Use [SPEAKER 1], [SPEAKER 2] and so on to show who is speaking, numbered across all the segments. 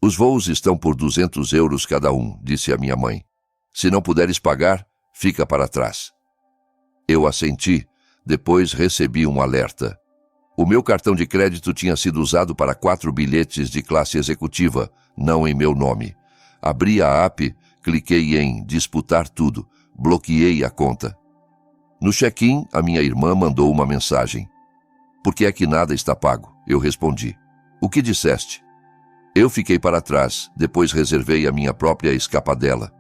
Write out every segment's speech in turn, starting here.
[SPEAKER 1] Os voos estão por 200 euros cada um, disse a minha mãe. Se não puderes pagar, fica para trás. Eu assenti, depois recebi um alerta. O meu cartão de crédito tinha sido usado para 4 bilhetes de classe executiva, não em meu nome. Abri a app, cliquei em disputar tudo, bloqueei a conta. No check-in, a minha irmã mandou uma mensagem. Por que é que nada está pago? Eu respondi. O que disseste? Eu fiquei para trás, depois reservei a minha própria escapadela.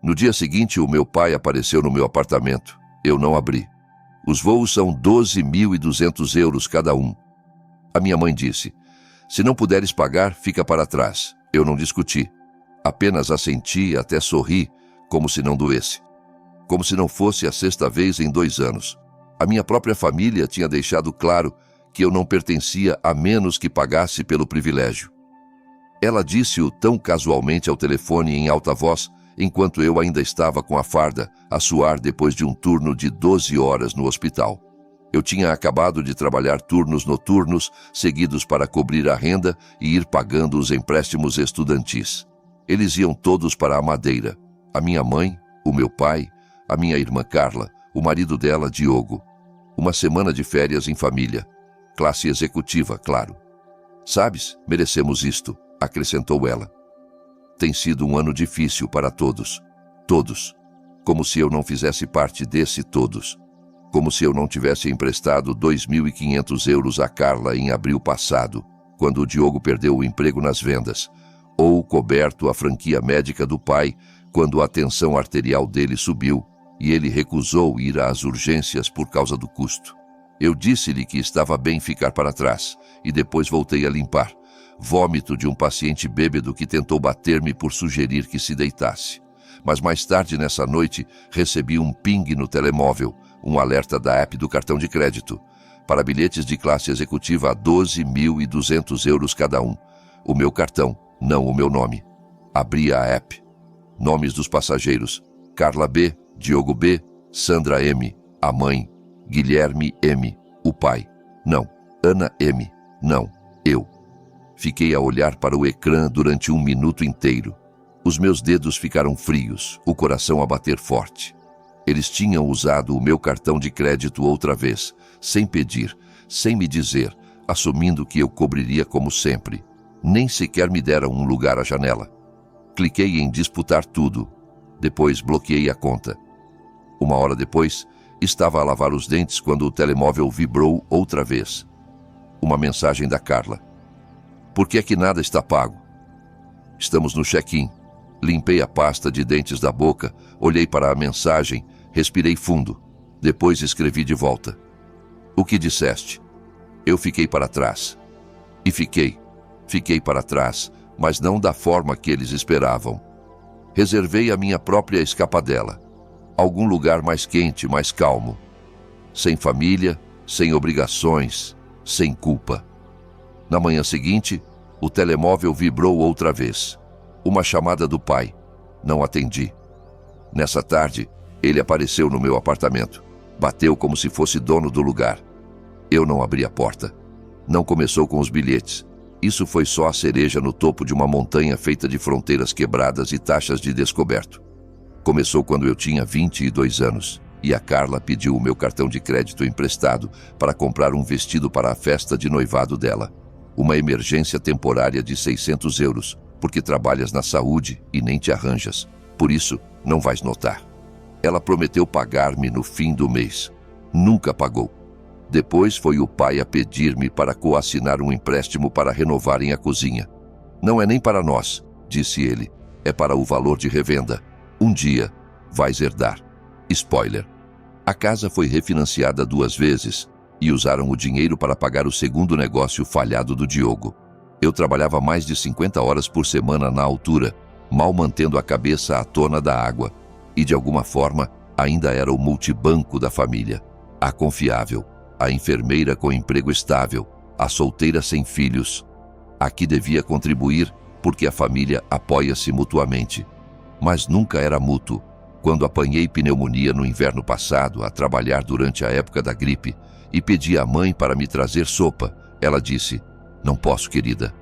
[SPEAKER 1] No dia seguinte, o meu pai apareceu no meu apartamento. Eu não abri. Os voos são 12.200 euros cada um. A minha mãe disse, se não puderes pagar, fica para trás. Eu não discuti. Apenas assenti e até sorri, como se não doesse. Como se não fosse a 6ª vez em 2 anos. A minha própria família tinha deixado claro que eu não pertencia a menos que pagasse pelo privilégio. Ela disse-o tão casualmente ao telefone em alta voz, enquanto eu ainda estava com a farda, a suar depois de um turno de 12 horas no hospital. Eu tinha acabado de trabalhar turnos noturnos, seguidos para cobrir a renda e ir pagando os empréstimos estudantis. Eles iam todos para a Madeira. A minha mãe, o meu pai, a minha irmã Carla, o marido dela, Diogo. Uma semana de férias em família. Classe executiva, claro. Sabes, merecemos isto, acrescentou ela. Tem sido um ano difícil para todos. Todos. Como se eu não fizesse parte desse todos. Como se eu não tivesse emprestado 2.500 euros a Carla em abril passado, quando o Diogo perdeu o emprego nas vendas, ou coberto a franquia médica do pai, quando a tensão arterial dele subiu e ele recusou ir às urgências por causa do custo. Eu disse-lhe que estava bem ficar para trás, e depois voltei a limpar. Vômito de um paciente bêbado que tentou bater-me por sugerir que se deitasse. Mas mais tarde nessa noite, recebi um ping no telemóvel, um alerta da app do cartão de crédito, para bilhetes de classe executiva a 12.200 euros cada um. O meu cartão, não o meu nome. Abri a app. Nomes dos passageiros: Carla B., Diogo B., Sandra M., a mãe, Guilherme M., o pai. Não. Ana M., não. Eu. Fiquei a olhar para o ecrã durante 1 minuto inteiro. Os meus dedos ficaram frios, o coração a bater forte. Eles tinham usado o meu cartão de crédito outra vez, sem pedir, sem me dizer, assumindo que eu cobriria como sempre. Nem sequer me deram um lugar à janela. Cliquei em disputar tudo. Depois bloqueei a conta. 1 hora depois, estava a lavar os dentes quando o telemóvel vibrou outra vez. Uma mensagem da Carla. Por que é que nada está pago? Estamos no check-in. Limpei a pasta de dentes da boca, olhei para a mensagem, respirei fundo. Depois escrevi de volta. O que disseste? Eu fiquei para trás. E fiquei para trás, mas não da forma que eles esperavam. Reservei a minha própria escapadela. Algum lugar mais quente, mais calmo. Sem família, sem obrigações, sem culpa. Na manhã seguinte, o telemóvel vibrou outra vez. Uma chamada do pai. Não atendi. Nessa tarde, ele apareceu no meu apartamento. Bateu como se fosse dono do lugar. Eu não abri a porta. Não começou com os bilhetes. Isso foi só a cereja no topo de uma montanha feita de fronteiras quebradas e taxas de descoberto. Começou quando eu tinha 22 anos e a Carla pediu o meu cartão de crédito emprestado para comprar um vestido para a festa de noivado dela. Uma emergência temporária de 600 euros, porque trabalhas na saúde e nem te arranjas. Por isso, não vais notar. Ela prometeu pagar-me no fim do mês. Nunca pagou. Depois foi o pai a pedir-me para coassinar um empréstimo para renovarem a cozinha. Não é nem para nós, disse ele. É para o valor de revenda. Um dia, vais herdar. Spoiler. A casa foi refinanciada 2 vezes e usaram o dinheiro para pagar o segundo negócio falhado do Diogo. Eu trabalhava mais de 50 horas por semana na altura, mal mantendo a cabeça à tona da água. E de alguma forma, ainda era o multibanco da família. A confiável, a enfermeira com emprego estável, a solteira sem filhos. A que devia contribuir porque a família apoia-se mutuamente. Mas nunca era mútuo. Quando apanhei pneumonia no inverno passado, a trabalhar durante a época da gripe, e pedi à mãe para me trazer sopa, ela disse: "Não posso, querida."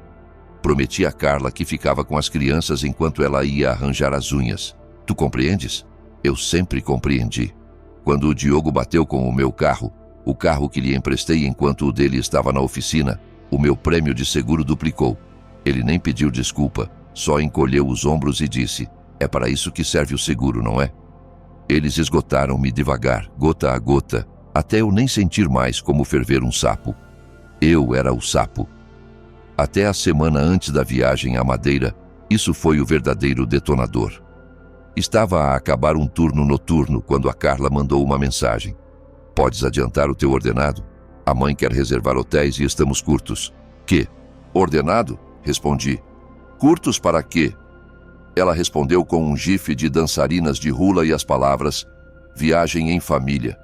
[SPEAKER 1] Prometi a Carla que ficava com as crianças enquanto ela ia arranjar as unhas. Tu compreendes? Eu sempre compreendi. Quando o Diogo bateu com o meu carro, o carro que lhe emprestei enquanto o dele estava na oficina, o meu prêmio de seguro duplicou. Ele nem pediu desculpa, só encolheu os ombros e disse: é para isso que serve o seguro, não é? Eles esgotaram-me devagar, gota a gota, até eu nem sentir mais como ferver um sapo. Eu era o sapo. Até a semana antes da viagem à Madeira, isso foi o verdadeiro detonador. Estava a acabar um turno noturno quando a Carla mandou uma mensagem. Podes adiantar o teu ordenado? A mãe quer reservar hotéis e estamos curtos. Que? Ordenado? Respondi. Curtos para quê? Ela respondeu com um gif de dançarinas de hula e as palavras viagem em família,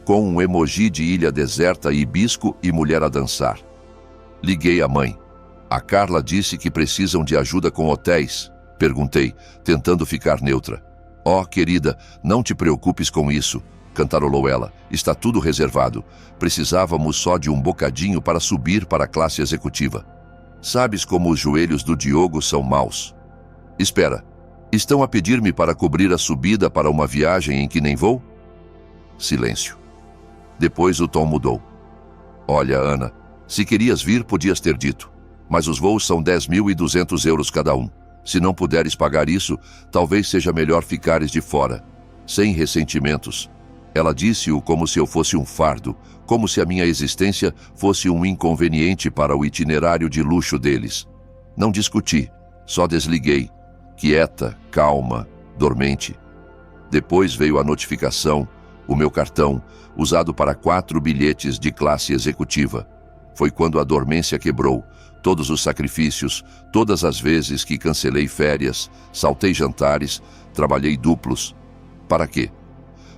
[SPEAKER 1] com um emoji de ilha deserta, hibisco e mulher a dançar. Liguei à mãe. A Carla disse que precisam de ajuda com hotéis. Perguntei, tentando ficar neutra. Oh, querida, não te preocupes com isso, cantarolou ela. Está tudo reservado. Precisávamos só de um bocadinho para subir para a classe executiva. Sabes como os joelhos do Diogo são maus. Espera, estão a pedir-me para cobrir a subida para uma viagem em que nem vou? Silêncio. Depois o tom mudou. Olha, Ana, se querias vir, podias ter dito. Mas os voos são 10.200 euros cada um. Se não puderes pagar isso, talvez seja melhor ficares de fora. Sem ressentimentos. Ela disse-o como se eu fosse um fardo, como se a minha existência fosse um inconveniente para o itinerário de luxo deles. Não discuti, só desliguei. Quieta, calma, dormente. Depois veio a notificação, o meu cartão, usado para 4 bilhetes de classe executiva. Foi quando a dormência quebrou, todos os sacrifícios, todas as vezes que cancelei férias, saltei jantares, trabalhei duplos. Para quê?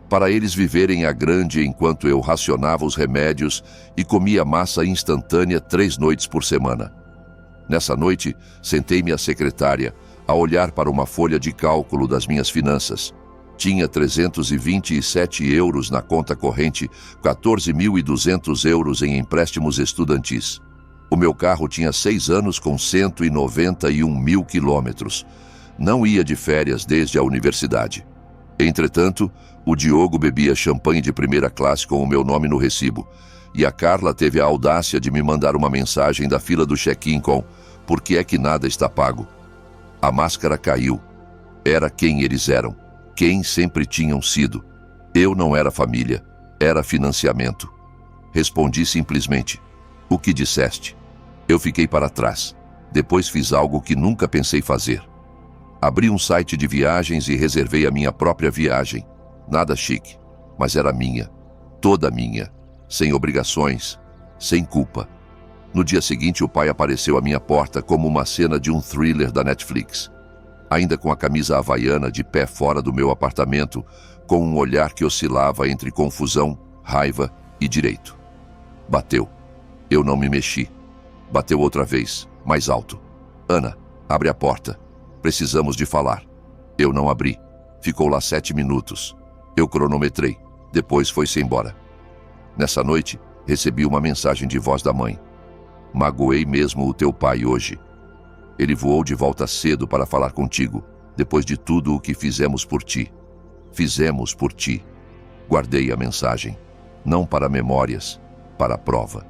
[SPEAKER 1] Para eles viverem à grande enquanto eu racionava os remédios e comia massa instantânea 3 noites por semana. Nessa noite, sentei-me à secretária, a olhar para uma folha de cálculo das minhas finanças. Tinha 327 euros na conta corrente, 14.200 euros em empréstimos estudantis. O meu carro tinha 6 anos com 191 mil quilômetros. Não ia de férias desde a universidade. Entretanto, o Diogo bebia champanhe de primeira classe com o meu nome no recibo, e a Carla teve a audácia de me mandar uma mensagem da fila do check-in com "Por que é que nada está pago?" A máscara caiu. Era quem eles eram, quem sempre tinham sido. Eu não era família, era financiamento. Respondi simplesmente: "O que disseste?" Eu fiquei para trás. Depois fiz algo que nunca pensei fazer. Abri um site de viagens e reservei a minha própria viagem. Nada chique, mas era minha, toda minha, sem obrigações, sem culpa. No dia seguinte, o pai apareceu à minha porta como uma cena de um thriller da Netflix. Ainda com a camisa havaiana de pé fora do meu apartamento, com um olhar que oscilava entre confusão, raiva e direito. Bateu. Eu não me mexi. Bateu outra vez, mais alto. "Ana, abre a porta. Precisamos de falar." Eu não abri. Ficou lá 7 minutos. Eu cronometrei. Depois foi-se embora. Nessa noite, recebi uma mensagem de voz da mãe. "Magoei mesmo o teu pai hoje. Ele voou de volta cedo para falar contigo, depois de tudo o que fizemos por ti. Fizemos por ti." Guardei a mensagem. Não para memórias, para a prova.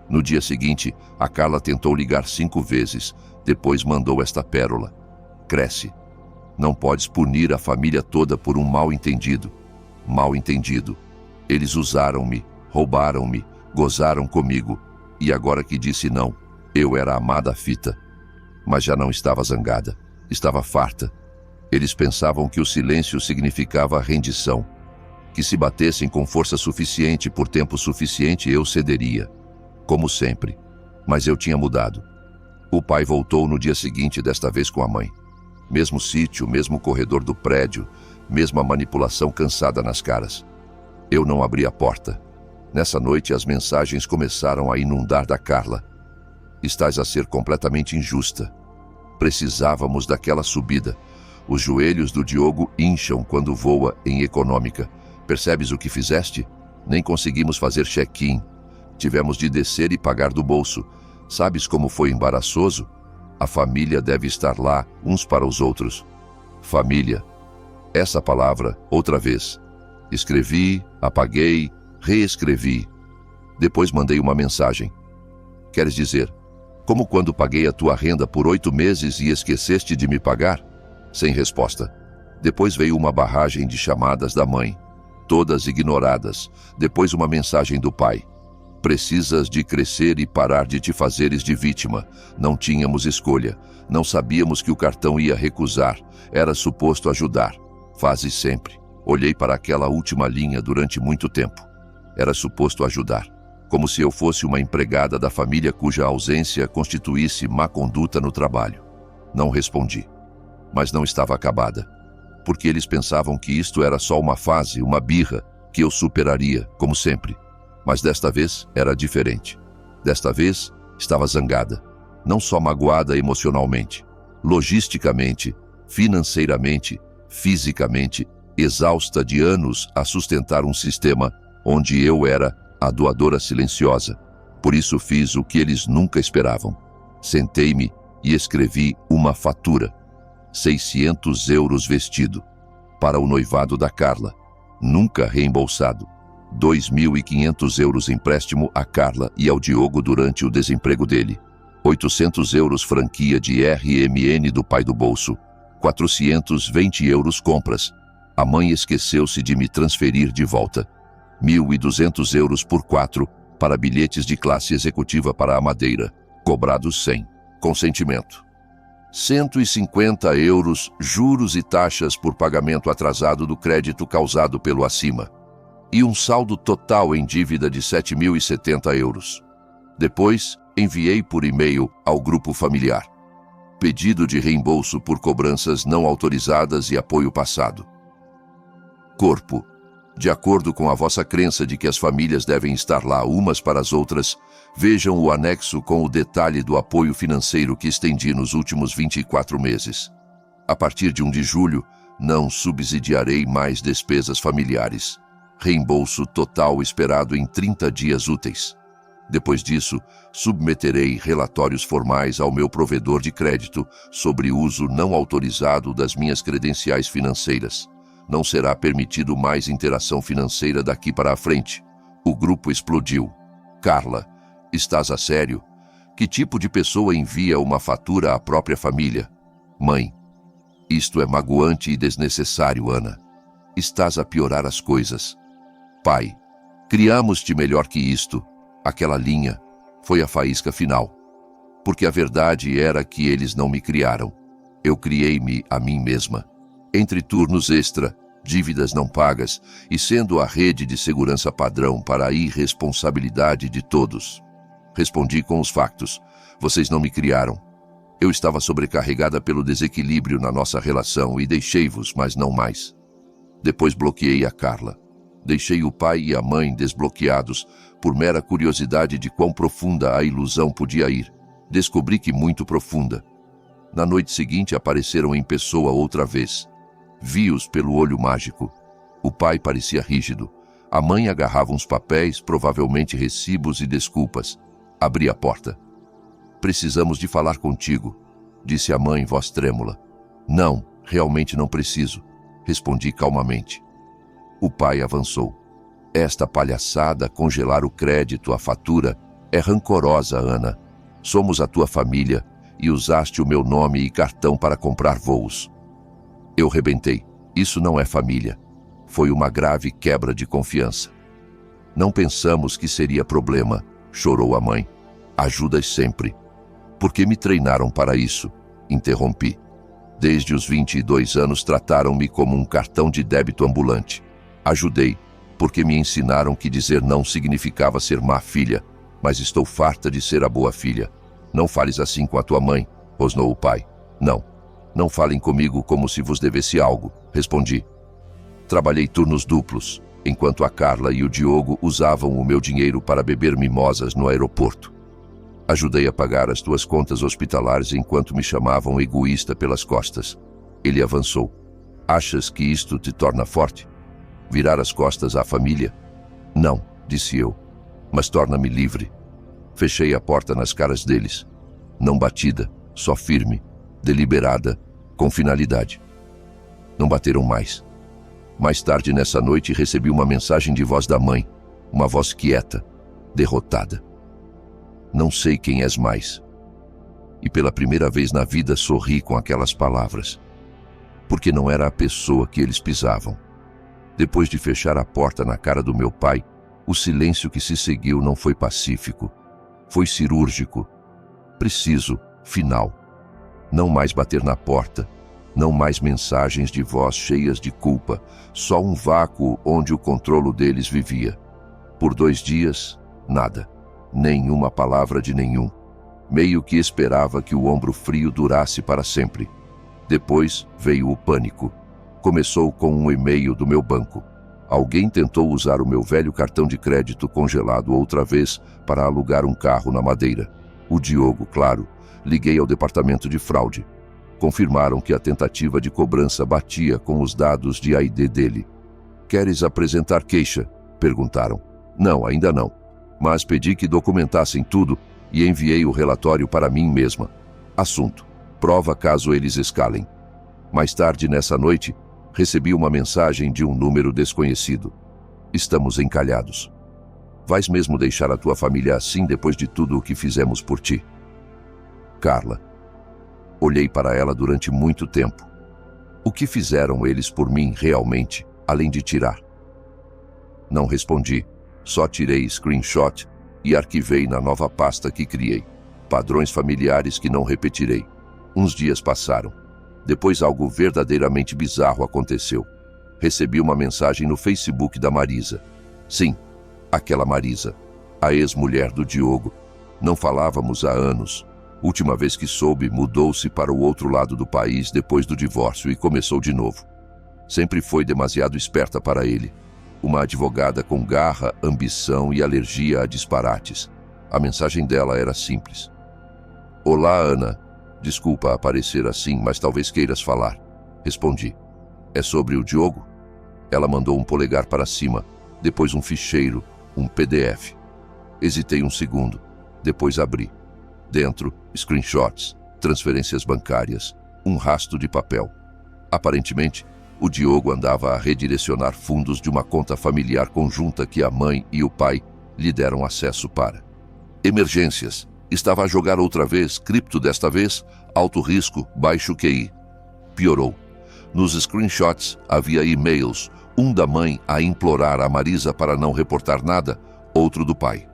[SPEAKER 1] No dia seguinte, a Carla tentou ligar 5 vezes, depois mandou esta pérola: "Cresce. Não podes punir a família toda por um mal-entendido. Mal-entendido. Eles usaram-me, roubaram-me, gozaram comigo. E agora que disse não, eu era amada à fita." Mas já não estava zangada. Estava farta. Eles pensavam que o silêncio significava rendição. Que se batessem com força suficiente por tempo suficiente, eu cederia. Como sempre. Mas eu tinha mudado. O pai voltou no dia seguinte, desta vez com a mãe. Mesmo sítio, mesmo corredor do prédio, mesma manipulação cansada nas caras. Eu não abri a porta. Nessa noite, as mensagens começaram a inundar da Carla. "Estás a ser completamente injusta. Precisávamos daquela subida. Os joelhos do Diogo incham quando voa em econômica. Percebes o que fizeste? Nem conseguimos fazer check-in. Tivemos de descer e pagar do bolso. Sabes como foi embaraçoso? A família deve estar lá uns para os outros. Família. Essa palavra, outra vez. Escrevi, apaguei, reescrevi. Depois mandei uma mensagem. Queres dizer, como quando paguei a tua renda por 8 meses e esqueceste de me pagar? Sem resposta. Depois veio uma barragem de chamadas da mãe, todas ignoradas. Depois uma mensagem do pai. Precisas de crescer e parar de te fazeres de vítima. Não tínhamos escolha. Não sabíamos que o cartão ia recusar. Era suposto ajudar. Fazes sempre. Olhei para aquela última linha durante muito tempo. Era suposto ajudar. Como se eu fosse uma empregada da família cuja ausência constituísse má conduta no trabalho. Não respondi. Mas não estava acabada. Porque eles pensavam que isto era só uma fase, uma birra, que eu superaria, como sempre. Mas desta vez era diferente. Desta vez estava zangada. Não só magoada emocionalmente, logisticamente, financeiramente, fisicamente, exausta de anos a sustentar um sistema onde eu era a doadora silenciosa. Por isso fiz o que eles nunca esperavam. Sentei-me e escrevi uma fatura. 600 euros vestido. Para o noivado da Carla. Nunca reembolsado. 2.500 euros empréstimo a Carla e ao Diogo durante o desemprego dele. 800 euros franquia de RMN do pai do bolso. 420 euros compras. A mãe esqueceu-se de me transferir de volta. 1.200 euros por 4 para bilhetes de classe executiva para a Madeira. Cobrados 100. Consentimento. 150 euros juros e taxas por pagamento atrasado do crédito causado pelo acima. E um saldo total em dívida de 7.070 euros. Depois, enviei por e-mail ao grupo familiar. Pedido de reembolso por cobranças não autorizadas e apoio passado. Corpo. De acordo com a vossa crença de que as famílias devem estar lá umas para as outras, vejam o anexo com o detalhe do apoio financeiro que estendi nos últimos 24 meses. A partir de 1 de julho, não subsidiarei mais despesas familiares. Reembolso total esperado em 30 dias úteis. Depois disso, submeterei relatórios formais ao meu provedor de crédito sobre uso não autorizado das minhas credenciais financeiras. Não será permitido mais interação financeira daqui para a frente. O grupo explodiu. Carla, estás a sério? Que tipo de pessoa envia uma fatura à própria família? Mãe, isto é magoante e desnecessário, Ana. Estás a piorar as coisas. Pai, criamos-te melhor que isto. Aquela linha foi a faísca final. Porque a verdade era que eles não me criaram. Eu criei-me a mim mesma. Entre turnos extra, dívidas não pagas e sendo a rede de segurança padrão para a irresponsabilidade de todos. Respondi com os factos. Vocês não me criaram. Eu estava sobrecarregada pelo desequilíbrio na nossa relação e deixei-vos, mas não mais. Depois bloqueei a Carla. Deixei o pai e a mãe desbloqueados por mera curiosidade de quão profunda a ilusão podia ir. Descobri que muito profunda. Na noite seguinte apareceram em pessoa outra vez. Vi-os pelo olho mágico. O pai parecia rígido. A mãe agarrava uns papéis, provavelmente recibos e desculpas. Abri a porta. Precisamos de falar contigo, disse a mãe, voz trêmula. Não, realmente não preciso, respondi calmamente. O pai avançou. Esta palhaçada, congelar o crédito, a fatura, é rancorosa, Ana. Somos a tua família e usaste o meu nome e cartão para comprar voos. Eu rebentei. Isso não é família. Foi uma grave quebra de confiança. Não pensamos que seria problema, chorou a mãe. Ajudas sempre. Porque me treinaram para isso, interrompi. Desde os 22 anos trataram-me como um cartão de débito ambulante. Ajudei, porque me ensinaram que dizer não significava ser má filha, mas estou farta de ser a boa filha. Não fales assim com a tua mãe, rosnou o pai. Não, não falem comigo como se vos devesse algo, respondi. Trabalhei turnos duplos, enquanto a Carla e o Diogo usavam o meu dinheiro para beber mimosas no aeroporto. Ajudei a pagar as tuas contas hospitalares enquanto me chamavam egoísta pelas costas. Ele avançou. Achas que isto te torna forte? Virar as costas à família? Não, disse eu, mas torna-me livre. Fechei a porta nas caras deles. Não batida, só firme, deliberada, com finalidade. Não bateram mais. Mais tarde nessa noite recebi uma mensagem de voz da mãe, uma voz quieta, derrotada. Não sei quem és mais. E pela primeira vez na vida sorri com aquelas palavras, porque não era a pessoa que eles pisavam. Depois de fechar a porta na cara do meu pai, o silêncio que se seguiu não foi pacífico, foi cirúrgico, preciso, final. Não mais bater na porta, não mais mensagens de voz cheias de culpa, só um vácuo onde o controlo deles vivia. Por 2 dias, nada, nenhuma palavra de nenhum. Meio que esperava que o ombro frio durasse para sempre. Depois veio o pânico. Começou com um e-mail do meu banco. Alguém tentou usar o meu velho cartão de crédito congelado outra vez para alugar um carro na Madeira. O Diogo, claro. Liguei ao departamento de fraude. Confirmaram que a tentativa de cobrança batia com os dados de ID dele. Queres apresentar queixa? Perguntaram. Não, ainda não. Mas pedi que documentassem tudo e enviei o relatório para mim mesma. Assunto: prova caso eles escalem. Mais tarde nessa noite, recebi uma mensagem de um número desconhecido. Estamos encalhados. Vais mesmo deixar a tua família assim depois de tudo o que fizemos por ti? Carla. Olhei para ela durante muito tempo. O que fizeram eles por mim realmente, além de tirar? Não respondi, só tirei screenshot e arquivei na nova pasta que criei. Padrões familiares que não repetirei. Uns dias passaram. Depois algo verdadeiramente bizarro aconteceu. Recebi uma mensagem no Facebook da Marisa. Sim, aquela Marisa, a ex-mulher do Diogo. Não falávamos há anos. Última vez que soube, mudou-se para o outro lado do país depois do divórcio e começou de novo. Sempre foi demasiado esperta para ele. Uma advogada com garra, ambição e alergia a disparates. A mensagem dela era simples. Olá, Ana. Desculpa aparecer assim, mas talvez queiras falar. Respondi. É sobre o Diogo? Ela mandou um polegar para cima, depois um ficheiro, um PDF. Hesitei um segundo, depois abri. Dentro, screenshots, transferências bancárias, um rasto de papel. Aparentemente, o Diogo andava a redirecionar fundos de uma conta familiar conjunta que a mãe e o pai lhe deram acesso para. Emergências. Estava a jogar outra vez, cripto desta vez, alto risco, baixo QI. Piorou. Nos screenshots havia e-mails, um da mãe a implorar a Marisa para não reportar nada, outro do pai.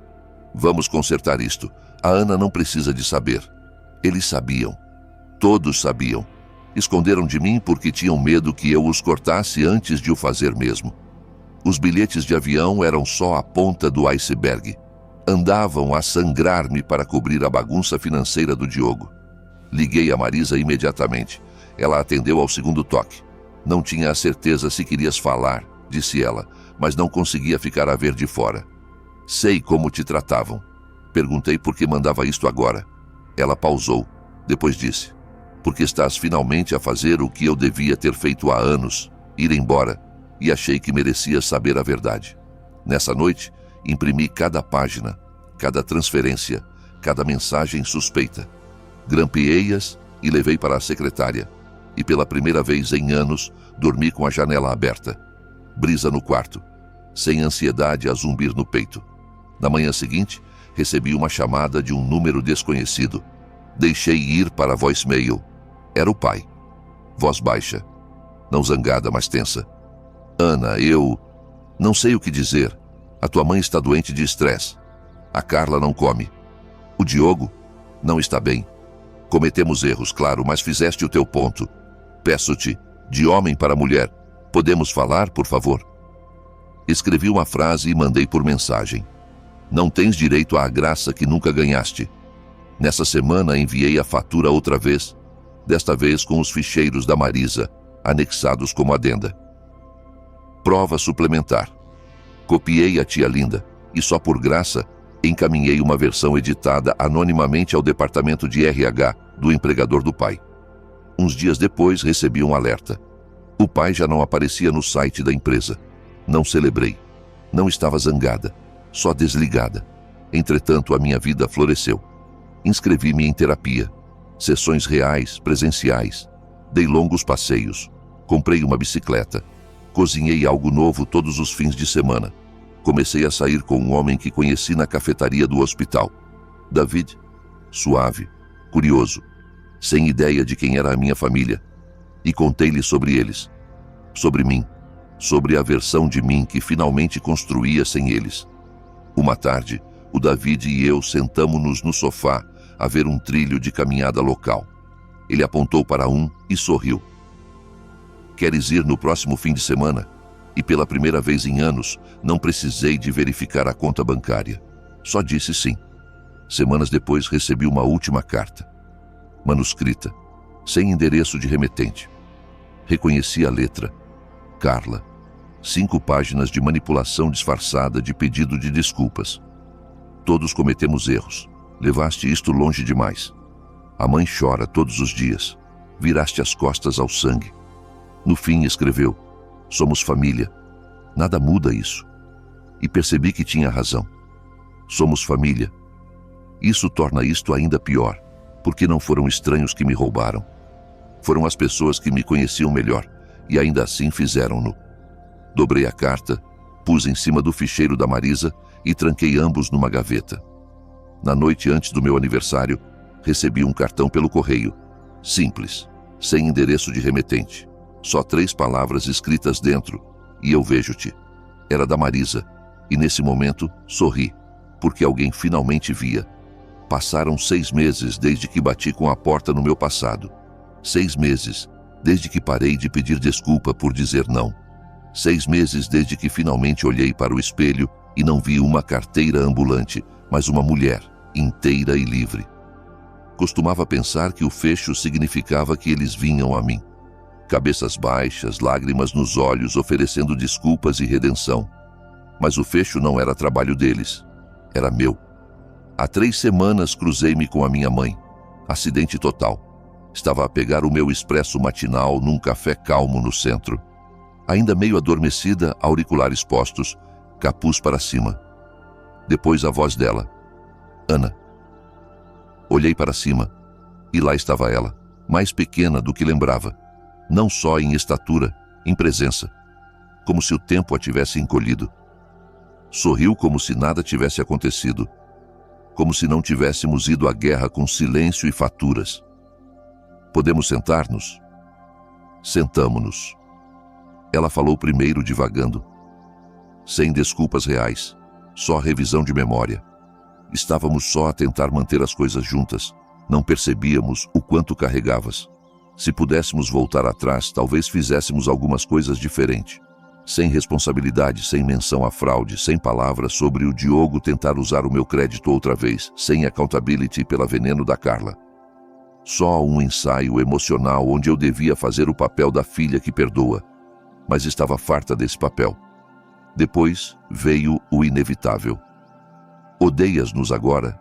[SPEAKER 1] Vamos consertar isto. A Ana não precisa de saber. Eles sabiam. Todos sabiam. Esconderam de mim porque tinham medo que eu os cortasse antes de o fazer mesmo. Os bilhetes de avião eram só a ponta do iceberg. Andavam a sangrar-me para cobrir a bagunça financeira do Diogo. Liguei a Marisa imediatamente. Ela atendeu ao segundo toque. Não tinha a certeza se querias falar, disse ela, mas não conseguia ficar a ver de fora. Sei como te tratavam. Perguntei por que mandava isto agora. Ela pausou. Depois disse: porque estás finalmente a fazer o que eu devia ter feito há anos, ir embora, e achei que merecias saber a verdade. Nessa noite, imprimi cada página, cada transferência, cada mensagem suspeita. Grampeei-as e levei para a secretária. E pela primeira vez em anos, dormi com a janela aberta. Brisa no quarto, sem ansiedade a zumbir no peito. Na manhã seguinte, recebi uma chamada de um número desconhecido. Deixei ir para a voicemail. Era o pai. Voz baixa. Não zangada, mas tensa. Ana, eu... não sei o que dizer. A tua mãe está doente de estresse. A Carla não come. O Diogo não está bem. Cometemos erros, claro, mas fizeste o teu ponto. Peço-te, de homem para mulher, podemos falar, por favor? Escrevi uma frase e mandei por mensagem. Não tens direito à graça que nunca ganhaste. Nessa semana enviei a fatura outra vez, desta vez com os ficheiros da Marisa, anexados como adenda. Prova suplementar. Copiei a tia Linda e só por graça encaminhei uma versão editada anonimamente ao departamento de RH do empregador do pai. Uns dias depois recebi um alerta. O pai já não aparecia no site da empresa. Não celebrei. Não estava zangada, só desligada. Entretanto, a minha vida floresceu. Inscrevi-me em terapia. Sessões reais, presenciais. Dei longos passeios. Comprei uma bicicleta. Cozinhei algo novo todos os fins de semana. Comecei a sair com um homem que conheci na cafetaria do hospital. David, suave, curioso, sem ideia de quem era a minha família. E contei-lhe sobre eles, sobre mim, sobre a versão de mim que finalmente construía sem eles. Uma tarde, o David e eu sentamo-nos no sofá a ver um trilho de caminhada local. Ele apontou para um e sorriu. Queres ir no próximo fim de semana? E pela primeira vez em anos, não precisei de verificar a conta bancária. Só disse sim. Semanas depois recebi uma última carta. Manuscrita, sem endereço de remetente. Reconheci a letra. Carla. 5 páginas de manipulação disfarçada de pedido de desculpas. Todos cometemos erros. Levaste isto longe demais. A mãe chora todos os dias. Viraste as costas ao sangue. No fim escreveu: somos família. Nada muda isso. E percebi que tinha razão. Somos família. Isso torna isto ainda pior, porque não foram estranhos que me roubaram. Foram as pessoas que me conheciam melhor, e ainda assim fizeram-no. Dobrei a carta, pus em cima do ficheiro da Marisa e tranquei ambos numa gaveta. Na noite antes do meu aniversário, recebi um cartão pelo correio. Simples, sem endereço de remetente. Só 3 palavras escritas dentro, e eu vejo-te. Era da Marisa, e nesse momento sorri, porque alguém finalmente via. Passaram 6 meses desde que bati com a porta no meu passado. 6 meses desde que parei de pedir desculpa por dizer não. 6 meses desde que finalmente olhei para o espelho e não vi uma carteira ambulante, mas uma mulher, inteira e livre. Costumava pensar que o fecho significava que eles vinham a mim. Cabeças baixas, lágrimas nos olhos, oferecendo desculpas e redenção. Mas o fecho não era trabalho deles, era meu. Há 3 semanas cruzei-me com a minha mãe. Acidente total. Estava a pegar o meu expresso matinal num café calmo no centro. Ainda meio adormecida, auriculares postos, capuz para cima. Depois a voz dela. Ana. Olhei para cima, e lá estava ela, mais pequena do que lembrava. Não só em estatura, em presença. Como se o tempo a tivesse encolhido. Sorriu como se nada tivesse acontecido. Como se não tivéssemos ido à guerra com silêncio e faturas. Podemos sentar-nos? Sentamo-nos. Ela falou primeiro divagando. Sem desculpas reais, só revisão de memória. Estávamos só a tentar manter as coisas juntas. Não percebíamos o quanto carregavas. Se pudéssemos voltar atrás, talvez fizéssemos algumas coisas diferentes. Sem responsabilidade, sem menção à fraude, sem palavras sobre o Diogo tentar usar o meu crédito outra vez, sem accountability pela veneno da Carla. Só um ensaio emocional onde eu devia fazer o papel da filha que perdoa. Mas estava farta desse papel. Depois veio o inevitável. Odeias-nos agora?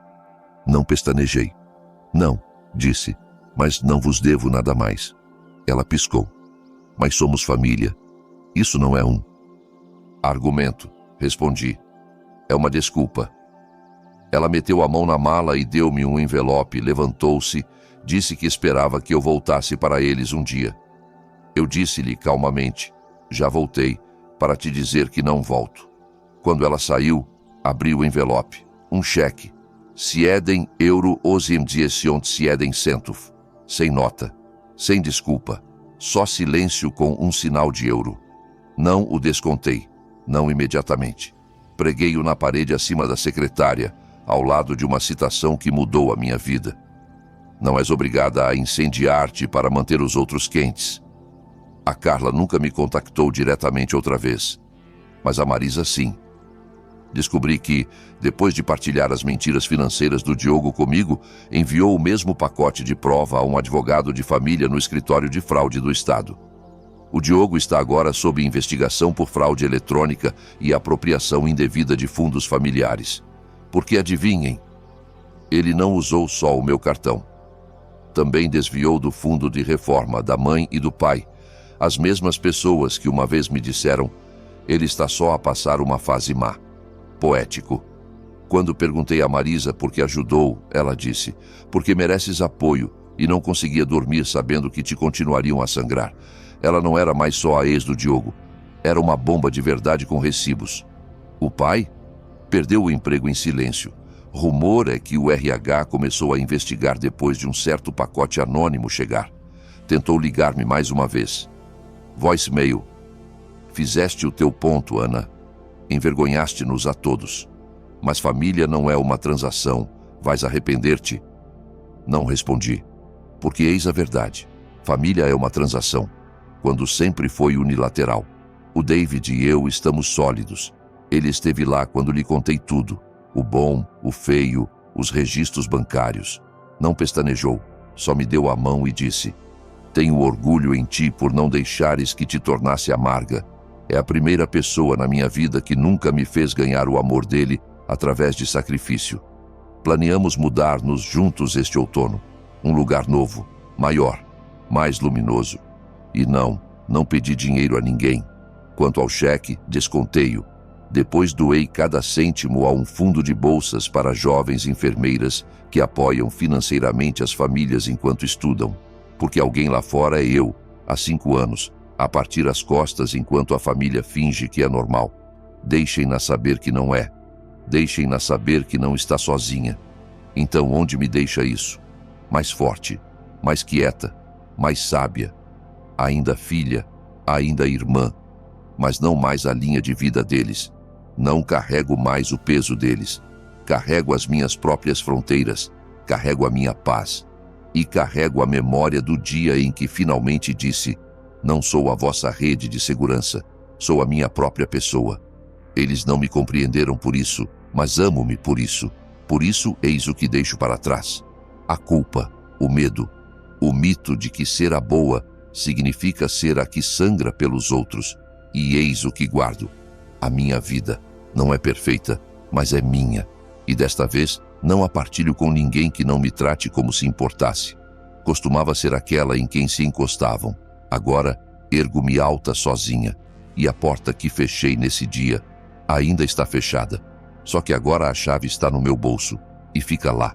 [SPEAKER 1] Não pestanejei. Não, disse, mas não vos devo nada mais. Ela piscou. Mas somos família. Isso não é um argumento, respondi. É uma desculpa. Ela meteu a mão na mala e deu-me um envelope, levantou-se, disse que esperava que eu voltasse para eles um dia. Eu disse-lhe calmamente, já voltei, para te dizer que não volto. Quando ela saiu, abri o envelope, um cheque. €7 €87 sem nota, sem desculpa, só silêncio com um sinal de euro. Não o descontei, não imediatamente. Preguei-o na parede acima da secretária, ao lado de uma citação que mudou a minha vida. Não és obrigada a incendiar-te para manter os outros quentes. A Carla nunca me contactou diretamente outra vez, mas a Marisa sim. Descobri que, depois de partilhar as mentiras financeiras do Diogo comigo, enviou o mesmo pacote de prova a um advogado de família no escritório de fraude do Estado. O Diogo está agora sob investigação por fraude eletrônica e apropriação indevida de fundos familiares. Porque adivinhem, ele não usou só o meu cartão. Também desviou do fundo de reforma da mãe e do pai, as mesmas pessoas que uma vez me disseram, ele está só a passar uma fase má. Poético. Quando perguntei a Marisa por que ajudou, ela disse, porque mereces apoio, e não conseguia dormir sabendo que te continuariam a sangrar. Ela não era mais só a ex do Diogo. Era uma bomba de verdade com recibos. O pai perdeu o emprego em silêncio. Rumor é que o RH começou a investigar depois de um certo pacote anônimo chegar. Tentou ligar-me mais uma vez. Voicemail. Fizeste o teu ponto, Ana. Envergonhaste-nos a todos. Mas família não é uma transação. Vais arrepender-te? Não respondi. Porque eis a verdade. Família é uma transação, quando sempre foi unilateral. O David e eu estamos sólidos. Ele esteve lá quando lhe contei tudo. O bom, o feio, os registros bancários. Não pestanejou, só me deu a mão e disse: tenho orgulho em ti por não deixares que te tornasse amarga. É a primeira pessoa na minha vida que nunca me fez ganhar o amor dele através de sacrifício. Planeamos mudar-nos juntos este outono. Um lugar novo, maior, mais luminoso. E não pedi dinheiro a ninguém. Quanto ao cheque, descontei-o. Depois doei cada cêntimo a um fundo de bolsas para jovens enfermeiras que apoiam financeiramente as famílias enquanto estudam. Porque alguém lá fora é eu, há 5 anos, a partir as costas enquanto a família finge que é normal. Deixem-na saber que não é. Deixem-na saber que não está sozinha. Então onde me deixa isso? Mais forte, mais quieta, mais sábia. Ainda filha, ainda irmã, mas não mais a linha de vida deles. Não carrego mais o peso deles. Carrego as minhas próprias fronteiras, carrego a minha paz. E carrego a memória do dia em que finalmente disse: não sou a vossa rede de segurança, sou a minha própria pessoa. Eles não me compreenderam por isso, mas amo-me por isso. Por isso, eis o que deixo para trás. A culpa, o medo, o mito de que ser a boa significa ser a que sangra pelos outros. E eis o que guardo. A minha vida não é perfeita, mas é minha. E desta vez, não a partilho com ninguém que não me trate como se importasse. Costumava ser aquela em quem se encostavam. Agora, ergo-me alta sozinha. E a porta que fechei nesse dia ainda está fechada. Só que agora a chave está no meu bolso e fica lá,